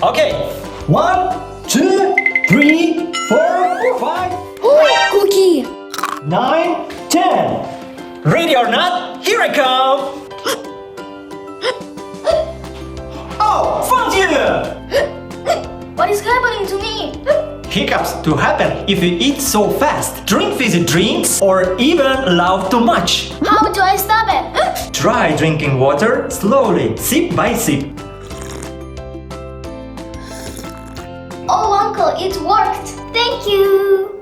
Okay, 1, 2, 3, 4, 5, Cookie! 9, 10. Ready or not, here I come! Oh, found you! What is happening to me? Hiccups to happen if you eat so fast, drink fizzy drinks, or even laugh too much. How do I stop it? Try drinking water slowly, sip by sip. Oh, Uncle, it worked! Thank you!